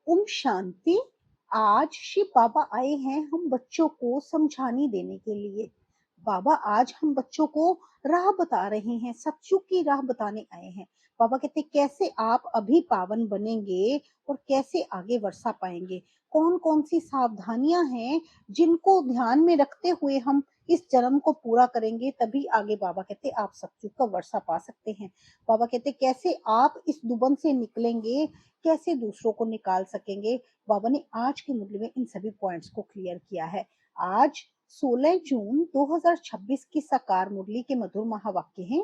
ओम शांति। आज शिव बाबा आए हैं हम बच्चों को समझाने देने के लिए। बाबा आज हम बच्चों को राह बता रहे हैं, सत्युग की राह बताने आए हैं। बाबा कहते कैसे आप अभी पावन बनेंगे और कैसे आगे वर्षा पाएंगे, कौन कौन सी सावधानियां हैं जिनको ध्यान में रखते हुए हम इस जन्म को पूरा करेंगे, तभी आगे बाबा कहते आप सत्युग का वर्षा पा सकते हैं। बाबा कहते कैसे आप इस दुबन से निकलेंगे, कैसे दूसरों को निकाल सकेंगे। बाबा ने आज की मुरली में इन सभी पॉइंट्स को क्लियर किया है। आज 16 जून 2026 की साकार मुरली के मधुर महावाक्य हैं।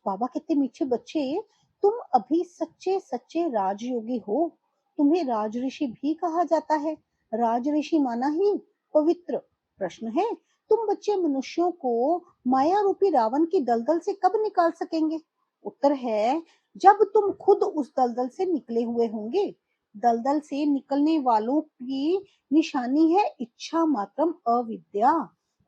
बाबा कहते मीठे बच्चे, तुम अभी सच्चे सच्चे राजयोगी हो। तुम्हें राज ऋषि भी कहा जाता है। राज ऋषि माना ही पवित्र। प्रश्न है, तुम बच्चे मनुष्यों को माया रूपी रावण की दलदल से कब निकाल सकेंगे? उत्तर है, जब तुम खुद उस दलदल से निकले हुए होंगे। दलदल से निकलने वालों की निशानी है इच्छा मात्रम अविद्या।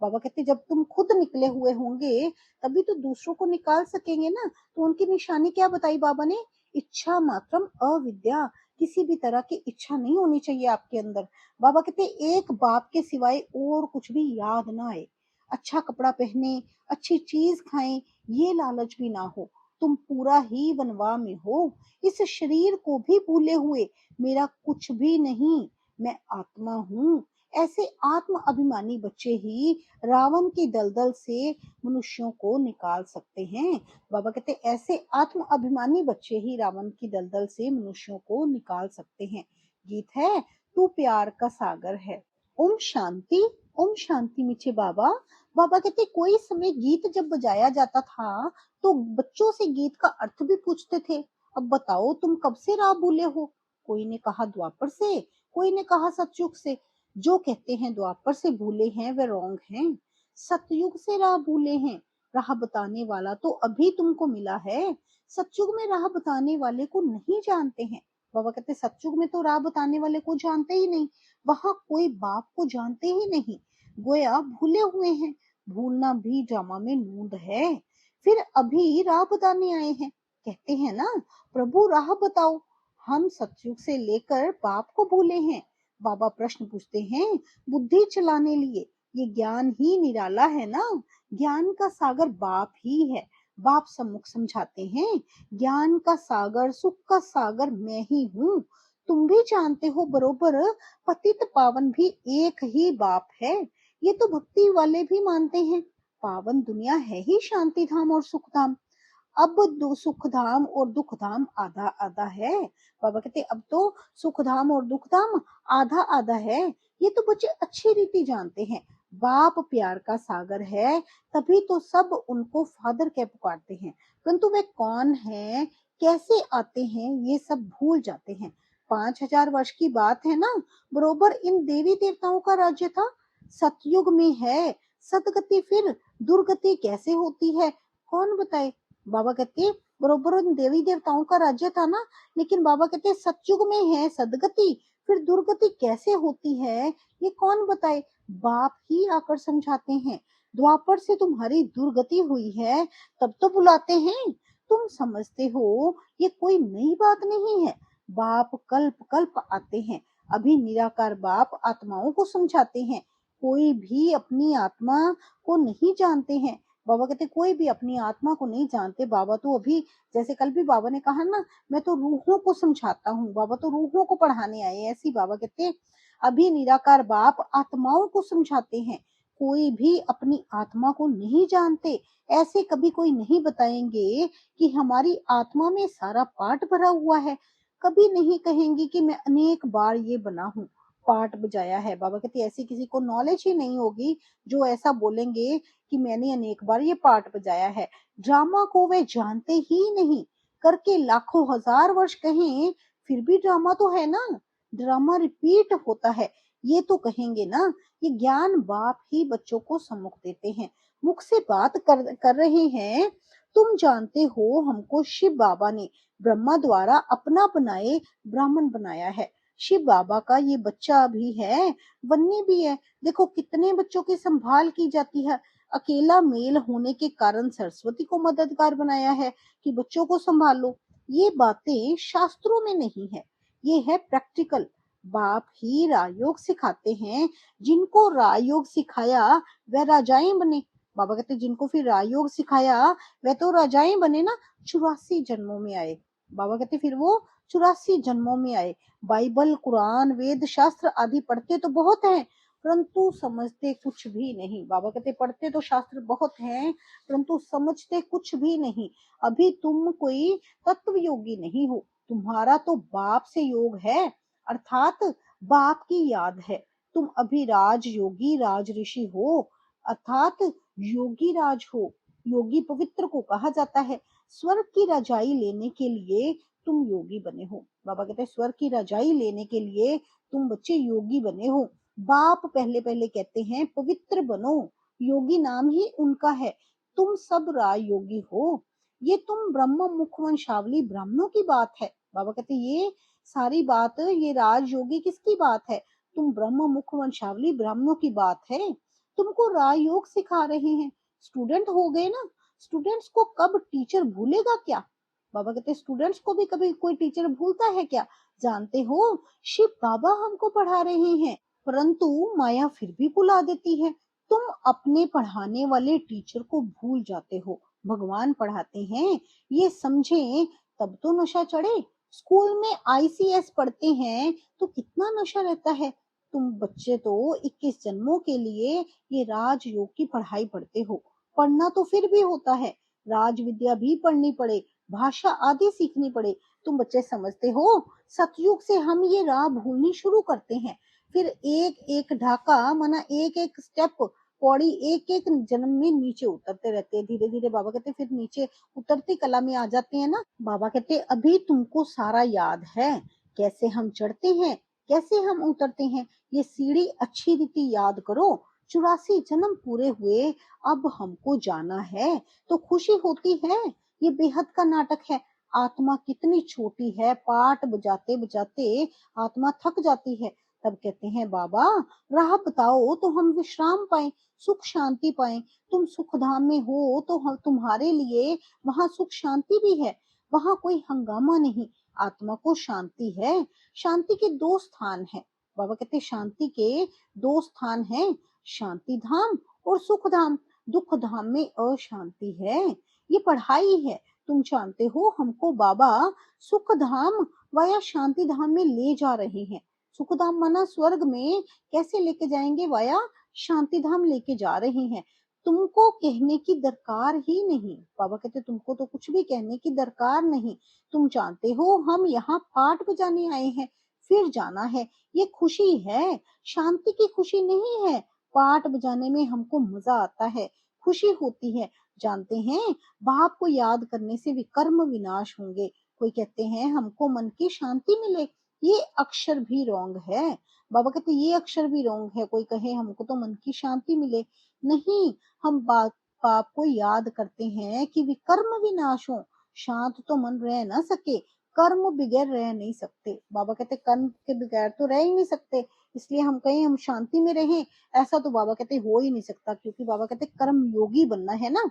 बाबा कहते जब तुम खुद निकले हुए होंगे तभी तो दूसरों को निकाल सकेंगे ना। तो उनकी निशानी क्या बताई बाबा ने? इच्छा मात्रम अविद्या। किसी भी तरह की इच्छा नहीं होनी चाहिए आपके अंदर। बाबा कहते एक बाप के सिवाय और कुछ भी याद ना आए। अच्छा कपड़ा पहने, अच्छी चीज खाएं, ये लालच भी ना हो। तुम पूरा ही वनवा में हो। इस शरीर को भी भूले हुए मेरा कुछ भी नहीं, मैं आत्मा हूँ। ऐसे आत्म अभिमानी बच्चे ही रावण की दलदल से मनुष्यों को निकाल सकते हैं। बाबा कहते ऐसे आत्म अभिमानी बच्चे ही रावण की दलदल से मनुष्यों को निकाल सकते हैं। गीत है, तू प्यार का सागर है। ओम शांति। ओम शांति मीठे बाबा। बाबा कहते कोई समय गीत जब बजाया जाता था तो बच्चों से गीत का अर्थ भी पूछते थे। अब बताओ तुम कब से राह भूले हो? कोई ने कहा द्वापर से, कोई ने कहा सतयुग से। जो कहते हैं द्वापर से भूले हैं वे रॉन्ग हैं। सतयुग से राह भूले हैं। राह बताने वाला तो अभी तुमको मिला है। सतयुग में राह बताने वाले को नहीं जानते हैं। बाबा कहते सतयुग में तो राह बताने वाले को जानते ही नहीं। वहां कोई बाप को जानते ही नहीं। गोया भूले हुए हैं। भूलना भी ड्रामा में नूंद है। फिर अभी राह बताने आए हैं। कहते हैं ना, प्रभु राह बताओ। हम सतयुग से लेकर बाप को भूले हैं। बाबा प्रश्न पूछते हैं बुद्धि चलाने लिए। ये ज्ञान ही निराला है ना। ज्ञान का सागर बाप ही है। बाप सम्मुख समझाते हैं, ज्ञान का सागर, सुख का सागर मैं ही हूँ। तुम भी जानते हो बरोबर, पतित पावन भी एक ही बाप है। ये तो भक्ति वाले भी मानते हैं। पावन दुनिया है ही शांति धाम और सुख धाम। अब सुख धाम और दुख धाम आधा आधा है। बाबा कहते अब तो सुख धाम और दुख धाम आधा आधा है। ये तो बच्चे अच्छी रीति जानते हैं। बाप प्यार का सागर है, तभी तो सब उनको फादर कह पुकारते हैं। परंतु वे कौन है, कैसे आते हैं, ये सब भूल जाते हैं। 5000 वर्ष की बात है ना। बरोबर इन देवी देवताओं का राज्य था। सतयुग में है सदगति, फिर दुर्गति कैसे होती है कौन बताए? बाबा कहते बरोबर उन देवी देवताओं का राज्य था ना। लेकिन बाबा कहते सतयुग में है सदगति, फिर दुर्गति कैसे होती है ये कौन बताए? बाप ही आकर समझाते हैं। द्वापर से तुम्हारी दुर्गति हुई है तब तो बुलाते हैं। तुम समझते हो ये कोई नई बात नहीं है। बाप कल्प कल्प आते हैं। अभी निराकार बाप आत्माओं को समझाते हैं। कोई भी अपनी आत्मा को नहीं जानते हैं। बाबा कहते कोई भी अपनी आत्मा को नहीं जानते। बाबा तो अभी, जैसे कल भी बाबा ने कहा ना, मैं तो रूहों को समझाता हूँ। बाबा तो रूहों को पढ़ाने आए। ऐसी बाबा कहते अभी निराकार बाप आत्माओं को समझाते हैं। कोई भी अपनी आत्मा को नहीं जानते। ऐसे कभी कोई नहीं बताएंगे कि हमारी आत्मा में सारा पाठ भरा हुआ है। कभी नहीं कहेंगे कि मैं अनेक बार ये बना हूँ, पाठ बजाया है। बाबा कहते ऐसी किसी को नॉलेज ही नहीं होगी जो ऐसा बोलेंगे कि मैंने अनेक बार ये पार्ट बजाया है। ड्रामा को वे जानते ही नहीं। करके लाखों हजार वर्ष कहें फिर भी ड्रामा तो है ना। ड्रामा रिपीट होता है, ये तो कहेंगे ना। ये ज्ञान बाप ही बच्चों को सम्मुख देते हैं। मुख से बात कर रहे हैं। तुम जानते हो हमको शिव बाबा ने ब्रह्मा द्वारा अपना बनाए ब्राह्मण बनाया है। शिव बाबा का ये बच्चा भी है, बन्नी भी है। देखो कितने बच्चों की संभाल की जाती है। अकेला मेल होने के कारण सरस्वती को मददगार बनाया है कि बच्चों को संभालो। ये बातें शास्त्रों में नहीं है, ये है प्रैक्टिकल। बाप ही राजयोग सिखाते हैं। जिनको राजयोग सिखाया वह राजाएं बने। बाबा कहते जिनको फिर राजयोग सिखाया वह तो राजाएं बने ना, 84 जन्मों में आए। बाबा कहते फिर वो 84 जन्मों में आए। बाइबल, कुरान, वेद शास्त्र आदि पढ़ते तो बहुत हैं, परंतु समझते कुछ भी नहीं। बाबा कहते पढ़ते तो शास्त्र बहुत हैं, परंतु समझते कुछ भी नहीं। अभी तुम कोई तत्व योगी नहीं हो, तुम्हारा तो बाप से योग है, अर्थात बाप की याद है। तुम अभी राज योगी, राज ऋषि हो, अर्थात योगी राज हो। योगी पवित्र को कहा जाता है। स्वर्ग की रजाई लेने के लिए तुम योगी बने हो। बाबा कहते हैं स्वर्ग की रजाई लेने के लिए तुम बच्चे योगी बने हो। बाप पहले पहले कहते हैं पवित्र बनो, योगी नाम ही उनका है। तुम सब राज योगी हो। ये तुम ब्रह्म मुख वंशावली ब्राह्मणों की बात है। बाबा कहते ये सारी बात, ये राज योगी किसकी बात है? तुम ब्रह्म मुख वंशावली ब्राह्मणों की बात है। तुमको राज योग सिखा रहे हैं। स्टूडेंट हो गए ना, स्टूडेंट्स को कब टीचर भूलेगा क्या? बाबा कहते स्टूडेंट्स को भी कभी कोई टीचर भूलता है क्या? जानते हो, शिव बाबा हमको पढ़ा रहे हैं, परंतु माया फिर भी भुला देती है। तुम अपने पढ़ाने वाले टीचर को भूल जाते हो। भगवान पढ़ाते हैं, ये समझे तब तो नशा चढ़े। स्कूल में आईसीएस पढ़ते हैं तो कितना नशा रहता है। तुम बच्चे तो 21 जन्मों के लिए ये राजयोग की पढ़ाई पढ़ते हो। पढ़ना तो फिर भी होता है, राज विद्या भी पढ़नी पड़े, भाषा आदि सीखनी पड़े। तुम बच्चे समझते हो, सतयुग से हम ये राह भूलनी शुरू करते हैं। फिर एक एक ढाका माना एक एक स्टेप, पौड़ी एक एक जन्म में नीचे उतरते रहते हैं। धीरे धीरे बाबा कहते फिर नीचे उतरती कला में आ जाते हैं ना। बाबा कहते अभी तुमको सारा याद है, कैसे हम चढ़ते हैं, कैसे हम उतरते हैं। ये सीढ़ी अच्छी रीति याद करो। 84 जन्म पूरे हुए, अब हमको जाना है तो खुशी होती है। ये बेहद का नाटक है। आत्मा कितनी छोटी है, पाठ बजाते बजाते आत्मा थक जाती है। तब कहते हैं बाबा राह बताओ तो हम विश्राम पाए, सुख शांति पाए। तुम सुख धाम में हो तो हम तुम्हारे लिए वहां सुख शांति भी है। वहां कोई हंगामा नहीं, आत्मा को शांति है। शांति के दो स्थान है। बाबा कहते शांति के दो स्थान हैं, शांति धाम और सुख धाम। दुख धाम में अशांति है। ये पढ़ाई है। तुम जानते हो हमको बाबा सुख धाम वाया शांति धाम में ले जा रहे हैं। सुख धाम माना स्वर्ग में कैसे लेके जाएंगे, वाया शांति धाम लेके जा रहे हैं। तुमको कहने की दरकार ही नहीं। बाबा कहते तुमको तो कुछ भी कहने की दरकार नहीं। तुम जानते हो हम यहाँ पाठ बजाने आए हैं, फिर जाना है। ये खुशी है, शांति की खुशी नहीं है। पाठ बजाने में हमको मजा आता है, खुशी होती है। जानते हैं बाप को याद करने से विकर्म विनाश होंगे। कोई कहते हैं हमको मन की शांति मिले, ये अक्षर भी रॉन्ग है। बाबा कहते ये अक्षर भी रॉन्ग है। कोई कहे हमको तो मन की शांति मिले, नहीं, हम बाप को याद करते हैं कि विकर्म विनाश हो। शांत तो मन रह ना सके, कर्म बगैर रह नहीं सकते। बाबा कहते कर्म के बगैर तो रह ही नहीं सकते, इसलिए हम कहें हम शांति में रहें, ऐसा तो बाबा कहते हो ही नहीं सकता, क्योंकि बाबा कहते कर्म योगी बनना है ना।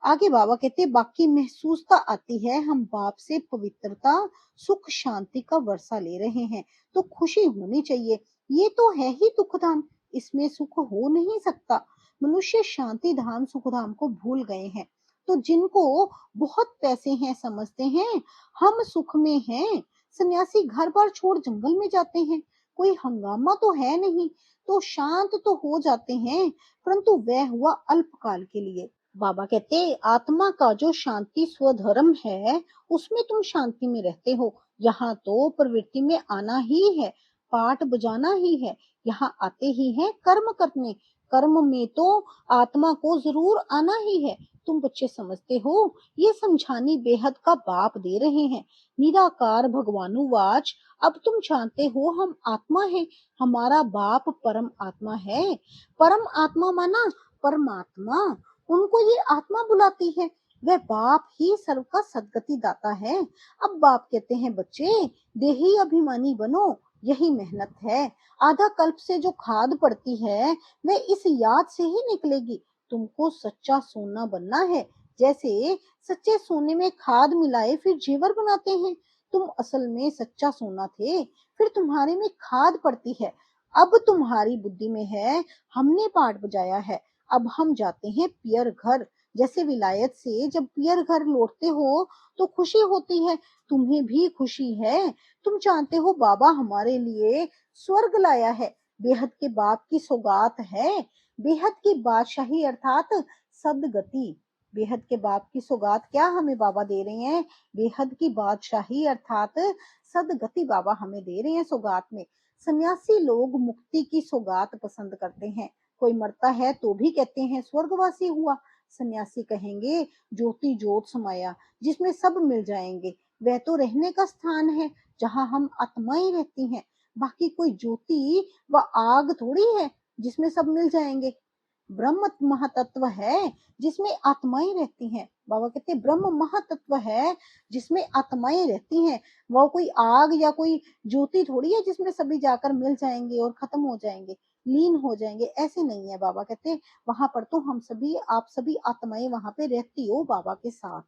आगे बाबा कहते बाकी महसूसता आती है, हम बाप से पवित्रता सुख शांति का वर्षा ले रहे हैं तो खुशी होनी चाहिए। ये तो है ही दुख धाम, इसमें सुख हो नहीं सकता। मनुष्य शांति धाम सुख धाम को भूल गए हैं। तो जिनको बहुत पैसे हैं समझते हैं हम सुख में हैं। सन्यासी घर बार छोड़ जंगल में जाते हैं, कोई हंगामा तो है नहीं, तो शांत तो हो जाते हैं, परंतु वह हुआ अल्पकाल के लिए। बाबा कहते आत्मा का जो शांति स्वधर्म है उसमें तुम शांति में रहते हो। यहाँ तो प्रवृत्ति में आना ही है, पाठ बजाना ही है, यहाँ आते ही हैं कर्म करने। कर्म में तो आत्मा को जरूर आना ही है। तुम बच्चे समझते हो, ये समझानी बेहद का बाप दे रहे हैं। निराकार भगवानुवाच, अब तुम जानते हो हम आत्मा है, हमारा बाप परम आत्मा है। परम आत्मा माना परमात्मा, उनको ये आत्मा बुलाती है। वह बाप ही सर्व का सदगति दाता है। अब बाप कहते हैं बच्चे देही अभिमानी बनो, यही मेहनत है। आधा कल्प से जो खाद पड़ती है वह इस याद से ही निकलेगी। तुमको सच्चा सोना बनना है। जैसे सच्चे सोने में खाद मिलाए फिर जेवर बनाते हैं, तुम असल में सच्चा सोना थे, फिर तुम्हारे में खाद पड़ती है। अब तुम्हारी बुद्धि में है, हमने पाठ बजाया है। अब हम जाते हैं पियर घर। जैसे विलायत से जब पियर घर लौटते हो तो खुशी होती है, तुम्हें भी खुशी है। तुम जानते हो बाबा हमारे लिए स्वर्ग लाया है, बेहद के बाप की सौगात है। बेहद की बादशाही अर्थात सदगति। बेहद के बाप की सौगात क्या हमें बाबा दे रहे हैं? बेहद की बादशाही अर्थात सदगति बाबा हमें दे रहे हैं सौगात में। सन्यासी लोग मुक्ति की सौगात पसंद करते हैं। कोई मरता है तो भी कहते हैं स्वर्गवासी हुआ। सन्यासी कहेंगे ज्योति ज्योत समाया, जिसमें सब मिल जाएंगे। वह तो रहने का स्थान है जहाँ हम आत्माएं रहती हैं। बाकी कोई ज्योति व आग थोड़ी है जिसमें सब मिल जाएंगे। ब्रह्म महातत्व है जिसमें आत्माएं रहती हैं। बाबा कहते हैं ब्रह्म महातत्व है जिसमें आत्माएं रहती हैं। वो कोई आग या कोई ज्योति थोड़ी है जिसमें सभी जाकर मिल जाएंगे और खत्म हो जाएंगे, लीन हो जाएंगे। ऐसे नहीं है। बाबा कहते हैं वहां पर तो हम सभी, आप सभी आत्माएं वहां पे रहती हो बाबा के साथ।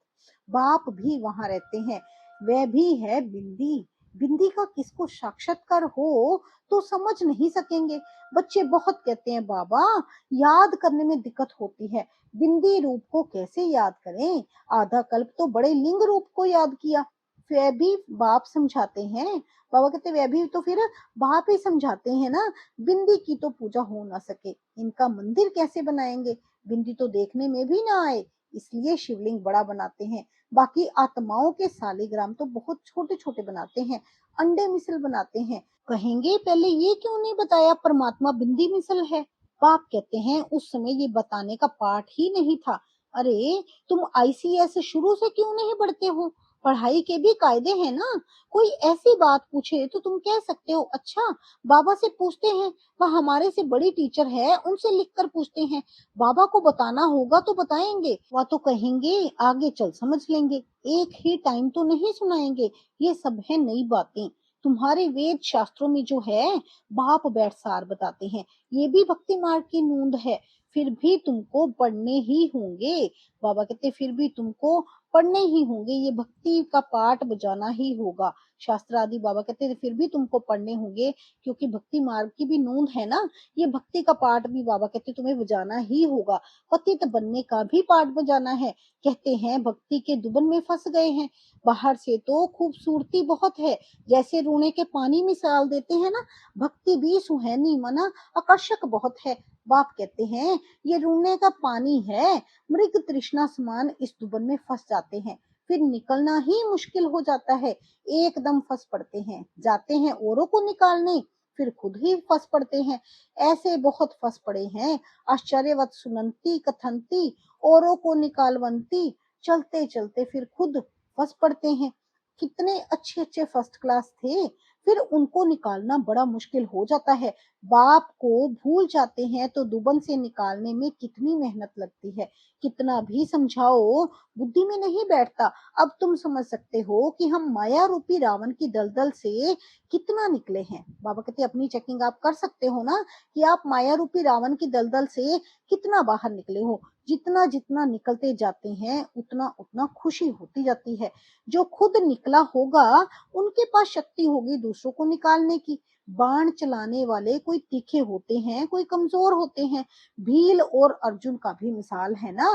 बाप भी वहां रहते हैं। वह भी है बिंदी। बिंदी का किसको साक्षात्कार हो तो समझ नहीं सकेंगे। बच्चे बहुत कहते हैं बाबा याद करने में दिक्कत होती है, बिंदी रूप को कैसे याद करें? आधा कल्प तो बड़े लिंग रूप को याद किया। वह भी बाप समझाते हैं। बाबा कहते वह भी तो फिर बाप ही समझाते हैं ना। बिंदी की तो पूजा हो ना सके, इनका मंदिर कैसे बनाएंगे? बिंदी तो देखने में भी ना आए, इसलिए शिवलिंग बड़ा बनाते हैं। बाकी आत्माओं के सालिग्राम तो बहुत छोटे छोटे बनाते हैं, अंडे मिसल बनाते हैं। कहेंगे पहले ये क्यों नहीं बताया परमात्मा बिंदी मिसल है? बाप कहते हैं उस समय ये बताने का पाठ ही नहीं था। अरे तुम आईसीएस शुरू से क्यों नहीं पढ़ते हो? पढ़ाई के भी कायदे हैं ना। कोई ऐसी बात पूछे तो तुम कह सकते हो अच्छा बाबा से पूछते हैं, वह हमारे से बड़ी टीचर है, उनसे लिख कर पूछते हैं। बाबा को बताना होगा तो बताएंगे, वह तो कहेंगे आगे चल समझ लेंगे। एक ही टाइम तो नहीं सुनाएंगे। ये सब है नई बातें। तुम्हारे वेद शास्त्रों में जो है बाप बैठ सार बताते हैं, ये भी भक्ति मार्ग की नूंद है। फिर भी तुमको पढ़ने ही होंगे। बाबा कहते फिर भी तुमको पढ़ने ही होंगे, ये भक्ति का पाठ बजाना ही होगा। शास्त्र आदि बाबा कहते फिर भी तुमको पढ़ने होंगे, क्योंकि भक्ति मार्ग की भी नूंद है ना। ये भक्ति का पाठ भी बाबा कहते तुम्हें बजाना ही होगा। पतित बनने का भी पाठ बजाना है। कहते हैं भक्ति के दुबन में फंस गए हैं। बाहर से तो खूबसूरती बहुत है, जैसे रूणे के पानी मिसाल देते हैं ना, भक्ति भी सुहानी मना आकर्षक बहुत है। बाप कहते हैं ये रूने का पानी है। मृग तृष्णा समान इस दुबन में फंस जाते हैं, फिर निकलना ही मुश्किल हो जाता है। एकदम फंस पड़ते हैं, जाते हैं औरों को निकालने, फिर खुद ही फंस पड़ते हैं। ऐसे बहुत फंस पड़े हैं। आश्चर्यवत सुनंती कथंती औरों को निकालवंती, चलते चलते फिर खुद फंस पड़ते हैं। कितने अच्छे अच्छे फर्स्ट क्लास थे, फिर उनको निकालना बड़ा मुश्किल हो जाता है। बाप को भूल जाते हैं तो दुबन से निकालने में कितनी मेहनत लगती है। कितना भी समझाओ बुद्धि में नहीं बैठता। अब तुम समझ सकते हो कि हम माया रूपी रावण की दलदल से कितना निकले हैं। बाबा कहते अपनी चेकिंग आप कर सकते हो ना, कि आप माया रूपी रावण की दलदल से कितना बाहर निकले हो। जितना जितना निकलते जाते हैं उतना उतना खुशी होती जाती है। जो खुद निकला होगा उनके पास शक्ति होगी दूसरों को निकालने की। बाण चलाने वाले कोई तीखे होते हैं, कोई कमजोर होते हैं। भील और अर्जुन का भी मिसाल है ना।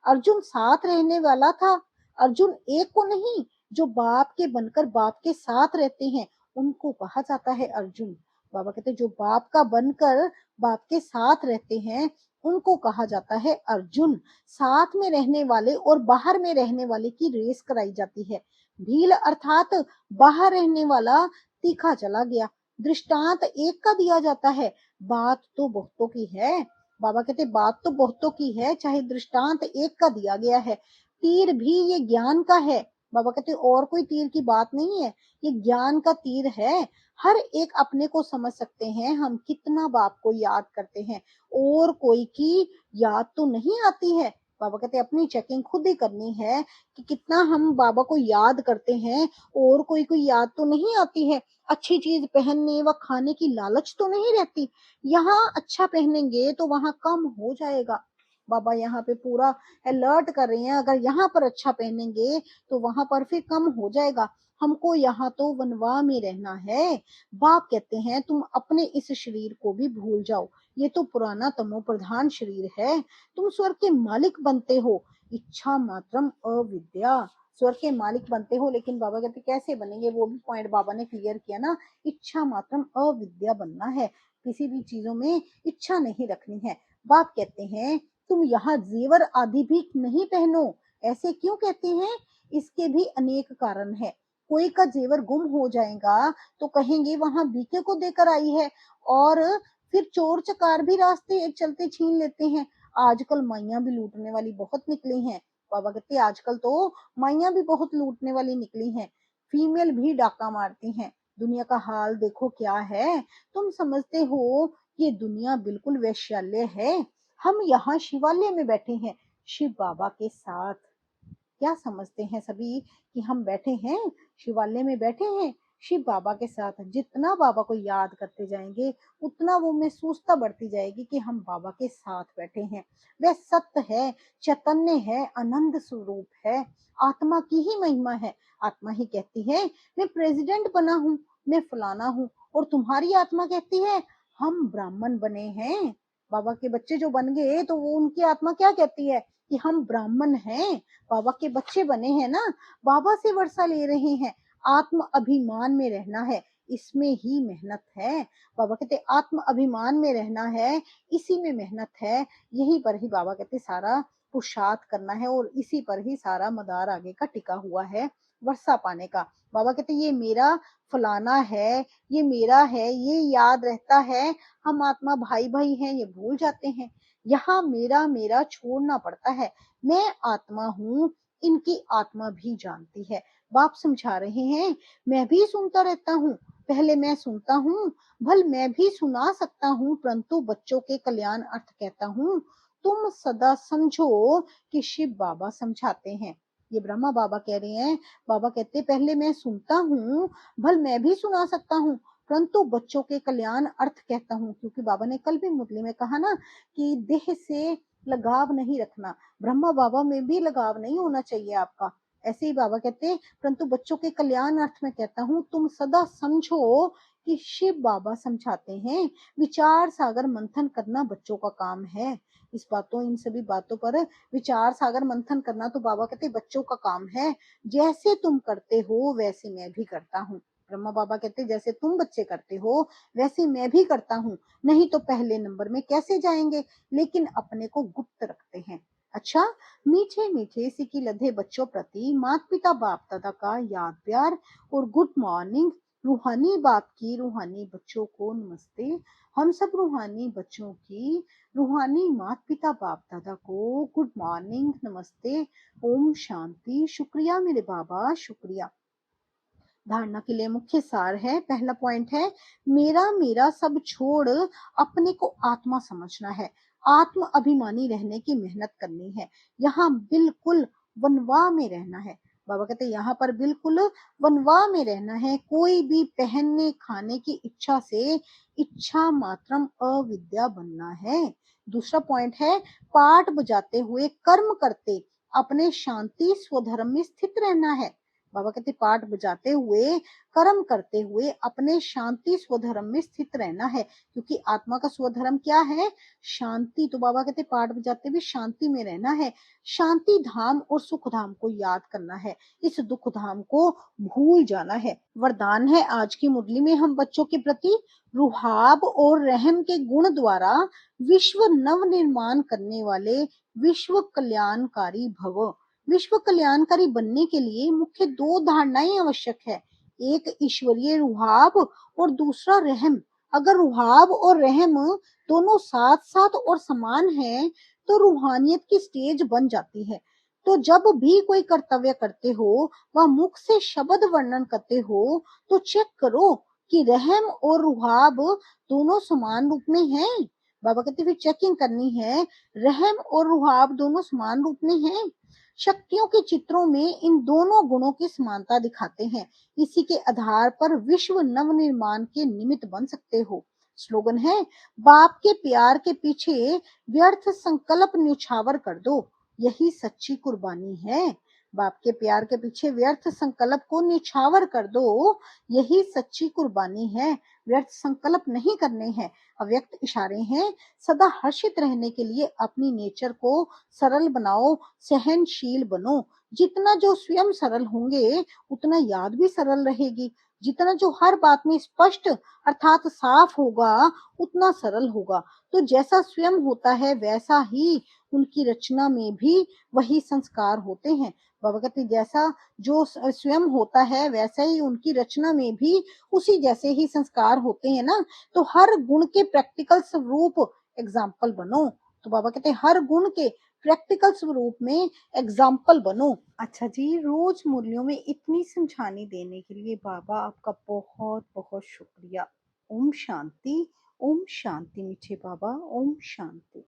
अर्जुन साथ रहने वाला था। अर्जुन एक को नहीं, जो बाप के बनकर बाप के साथ रहते हैं उनको कहा जाता है अर्जुन। बाबा कहते जो बाप का बनकर बाप के साथ रहते हैं उनको कहा जाता है अर्जुन। साथ में रहने वाले और बाहर में रहने वाले की रेस कराई जाती है। भील अर्थात बाहर रहने वाला तीखा चला गया। दृष्टांत एक का दिया जाता है, बात तो बहुतों की है। बाबा कहते बात तो बहुतों की है, चाहे दृष्टांत एक का दिया गया है। तीर भी ये ज्ञान का है। बाबा कहते और कोई तीर की बात नहीं है, ये ज्ञान का तीर है। हर एक अपने को समझ सकते हैं हम कितना बाप को याद करते हैं, और कोई की याद तो नहीं आती है। बाबा कहते अपनी चेकिंग खुद ही करनी है कि कितना हम बाबा को याद करते हैं, और कोई कोई याद तो नहीं आती है। अच्छी चीज पहनने व खाने की लालच तो नहीं रहती। यहाँ अच्छा पहनेंगे तो वहां कम हो जाएगा। बाबा यहाँ पे पूरा अलर्ट कर रहे हैं, अगर यहाँ पर अच्छा पहनेंगे तो वहां पर फिर कम हो जाएगा। हमको यहाँ तो वनवा में रहना है। बाप कहते हैं तुम अपने इस शरीर को भी भूल जाओ, ये तो पुराना तमो प्रधान शरीर है, तुम स्वर्ग के मालिक बनते हो, इच्छा मात्रम अविद्या। स्वर्ग के मालिक बनते हो, लेकिन बाबा कहते कैसे बनेंगे, वो भी पॉइंट बाबा ने क्लियर किया ना। इच्छा मात्रम अविद्या बनना है, किसी भी चीजों में इच्छा नहीं रखनी है। बाप कहते हैं तुम यहाँ जेवर आदि भी नहीं पहनो। ऐसे क्यों कहते हैं, इसके भी अनेक कारण है। कोई का जेवर गुम हो जाएगा तो कहेंगे वहां बीके को देकर आई है, और फिर चोर चकार भी रास्ते चलते छीन लेते हैं। आजकल माइयां भी लूटने वाली बहुत निकली हैं। बाबा कहते आजकल तो माइयां भी बहुत लूटने वाली निकली हैं, फीमेल भी डाका मारती हैं। दुनिया का हाल देखो क्या है। तुम समझते हो ये दुनिया बिल्कुल वैश्यालय है। हम यहाँ शिवालय में बैठे हैं शिव बाबा के साथ। क्या समझते हैं सभी कि हम बैठे हैं शिवालय में, बैठे हैं शिव बाबा के साथ। जितना बाबा को याद करते जाएंगे उतना वो महसूसता बढ़ती जाएगी कि हम बाबा के साथ बैठे हैं। वह सत्य है, चैतन्य है, आनंद स्वरूप है, आत्मा की ही महिमा है। आत्मा ही कहती है मैं प्रेसिडेंट बना हूँ, मैं फलाना हूँ, और तुम्हारी आत्मा कहती है हम ब्राह्मण बने हैं। बाबा के बच्चे जो बन गए तो वो उनकी आत्मा क्या कहती है कि हम ब्राह्मण हैं, बाबा के बच्चे बने हैं ना, बाबा से वर्षा ले रहे हैं। आत्म अभिमान में रहना है, इसमें ही मेहनत है। बाबा कहते आत्म अभिमान में रहना है, इसी में मेहनत है। यही पर ही बाबा कहते सारा पुरुषार्थ करना है, और इसी पर ही सारा मदार आगे का टिका हुआ है वर्षा पाने का। बाबा कहते ये मेरा फलाना है, ये मेरा है, ये याद रहता है। हम आत्मा भाई भाई हैं ये भूल जाते हैं। यहाँ मेरा मेरा छोड़ना पड़ता है। मैं आत्मा हूँ, इनकी आत्मा भी जानती है। बाप समझा रहे हैं मैं भी सुनता रहता हूँ, पहले मैं सुनता हूँ, भल मैं भी सुना सकता हूँ, परंतु बच्चों के कल्याण अर्थ कहता हूँ। तुम सदा समझो कि शिव बाबा समझाते हैं। ये ब्रह्मा बाबा कह रहे हैं। बाबा कहते पहले मैं सुनता हूँ, भल मैं भी सुना सकता हूँ, परंतु बच्चों के कल्याण अर्थ कहता हूँ। क्योंकि बाबा ने कल भी मुरली में कहा ना कि देह से लगाव नहीं रखना, ब्रह्मा बाबा में भी लगाव नहीं होना चाहिए आपका। ऐसे ही बाबा कहते परंतु बच्चों के कल्याण अर्थ में कहता हूँ, तुम सदा समझो कि शिव बाबा समझाते हैं। विचार सागर मंथन करना बच्चों का काम है। इस बातों इन सभी बातों पर विचार सागर मंथन करना तो बाबा कहते बच्चों का काम है। जैसे तुम करते हो वैसे मैं भी करता हूँ। ब्रह्मा बाबा कहते जैसे तुम बच्चे करते हो वैसे मैं भी करता हूँ, नहीं तो पहले नंबर में कैसे जाएंगे। लेकिन अपने को गुप्त रखते हैं। अच्छा, मीठे मीठे सिकी लधे बच्चों प्रति माता पिता बाप दादा का याद प्यार और गुड मॉर्निंग। रूहानी बाप की रूहानी बच्चों को नमस्ते। हम सब रूहानी बच्चों की रूहानी माता पिता बाप दादा को गुड मॉर्निंग, नमस्ते, ओम शांति। शुक्रिया मेरे बाबा, शुक्रिया। धारणा के लिए मुख्य सार है, पहला पॉइंट है मेरा मेरा सब छोड़ अपने को आत्मा समझना है, आत्म अभिमानी रहने की मेहनत करनी है। यहाँ बिल्कुल वनवा में रहना है। बाबा कहते यहाँ पर बिल्कुल वनवा में रहना है। कोई भी पहनने खाने की इच्छा से इच्छा मात्रम अविद्या बनना है। दूसरा पॉइंट है पाठ बजाते हुए कर्म करते अपने शांति स्वधर्म में स्थित रहना है। बाबा कहते पाठ बजाते हुए कर्म करते हुए अपने शांति स्वधर्म में स्थित रहना है। क्योंकि आत्मा का स्वधर्म क्या है, शांति। तो बाबा कहते पाठ बजाते हुए शांति में रहना है। शांति धाम और सुख धाम को याद करना है, इस दुख धाम को भूल जाना है। वरदान है आज की मुरली में हम बच्चों के प्रति रुहाब और रहम के गुण द्वारा विश्व नव निर्माण करने वाले विश्व कल्याणकारी भव। विश्व कल्याणकारी बनने के लिए मुख्य दो धारणाएं आवश्यक है, एक ईश्वरीय रुहाब और दूसरा रहम। अगर रुहाब और रहम दोनों साथ साथ और समान हैं तो रूहानियत की स्टेज बन जाती है। तो जब भी कोई कर्तव्य करते हो व मुख से शब्द वर्णन करते हो तो चेक करो कि रहम और रुहाब दोनों समान रूप में हैं। बाबा कहते फिर चेकिंग करनी है, रहम और रुहाब दोनों समान रूप में हैं। शक्तियों के चित्रों में इन दोनों गुणों की समानता दिखाते हैं। इसी के आधार पर विश्व नव निर्माण के निमित्त बन सकते हो। स्लोगन है बाप के प्यार के पीछे व्यर्थ संकल्प न्यौछावर कर दो, यही सच्ची कुर्बानी है। बाप के प्यार के पीछे व्यर्थ संकल्प को निछावर कर दो, यही सच्ची कुर्बानी है। व्यर्थ संकल्प नहीं करने हैं, अव्यक्त इशारे हैं। सदा हर्षित रहने के लिए अपनी नेचर को सरल बनाओ, सहनशील बनो। जितना जो स्वयं सरल होंगे, उतना याद भी सरल रहेगी। जितना जो हर बात में स्पष्ट अर्थात साफ होगा, उतना सरल होगा। तो जैसा स्वयं होता है, वैसा ही उनकी रचना में भी वही संस्कार होते हैं। बाबा कहते जैसा जो स्वयं होता है, वैसा ही उनकी रचना में भी उसी जैसे ही संस्कार होते हैं ना। तो हर गुण के प्रैक्टिकल स्वरूप एग्जाम्पल बनो। तो बाबा कहते हैं हर गुण के प्रैक्टिकल स्वरूप में एग्जाम्पल बनो। अच्छा जी, रोज मुरलियों में इतनी समझाने देने के लिए बाबा आपका बहुत बहुत शुक्रिया। ओम शांति, ओम शांति मीठे बाबा, ओम शांति।